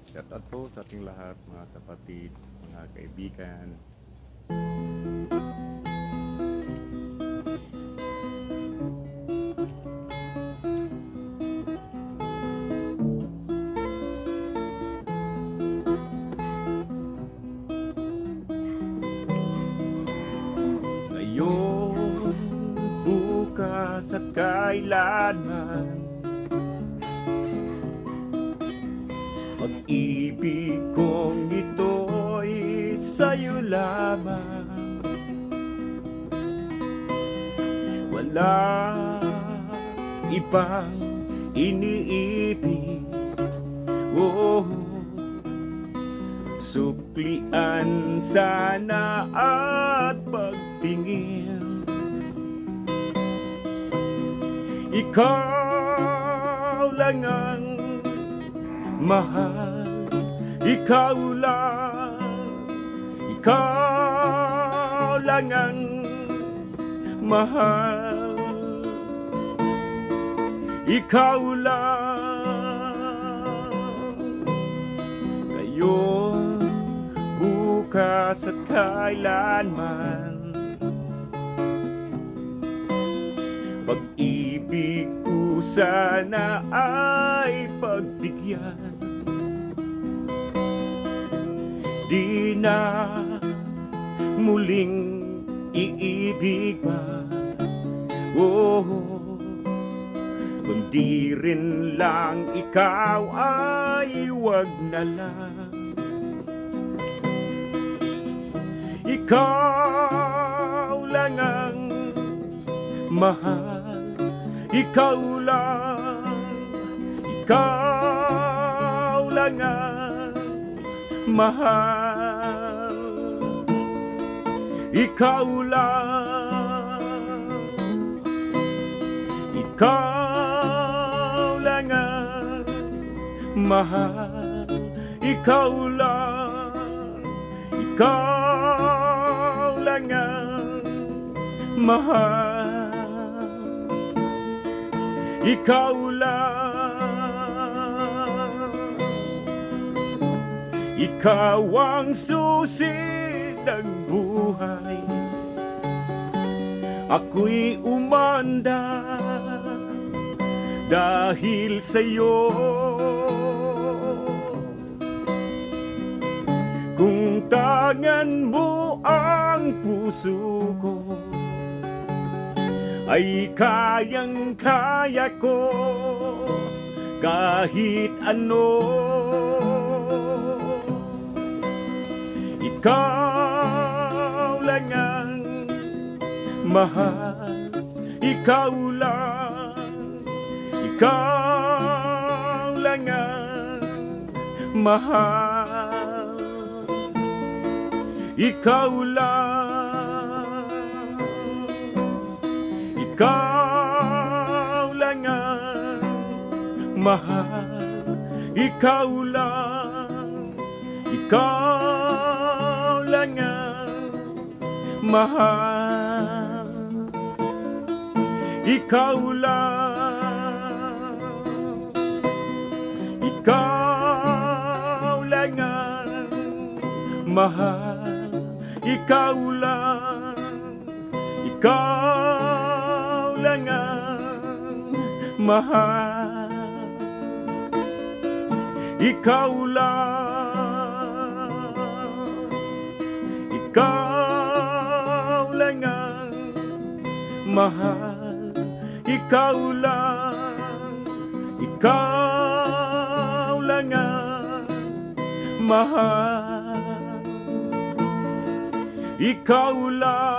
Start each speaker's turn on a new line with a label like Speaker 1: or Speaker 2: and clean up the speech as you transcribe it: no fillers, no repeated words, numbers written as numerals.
Speaker 1: Shoutout po sa ating lahat, mga kapatid, mga kaibigan. Ngayon, bukas at kailanman, pag-ibig kong ito'y sa'yo lamang. Wala ibang iniibig, oh, suklian sana at pagtingin. Ikaw lang ang mahal, ikaw lang ang mahal, ikaw lang. Ngayon, bukas at kailanman, pag-ibig ko sana ay pagbigyan. Di na muling iibig pa, oh, kundi rin lang ikaw ay wag na lang. Ikaw lang ang mahal, ikaw lang ang mahal, ikaw lang ang mahal, ikaw lang ang mahal, ikaw lang. Ikaw ang susi ng buhay, ako'y umanda dahil sa'yo. Kung tangan mo ang puso ko, ay kayang-kaya ko kahit ano. Ikaw lang ang mahal, ikaw lang ang mahal, ikaw lang ang mahal, ikaw lang ang mahal, ikaw lang ang mahal, ikaw lang ang mahal, ikaw lang ang mahal, ikaw lang ang mahal, ikaw lang.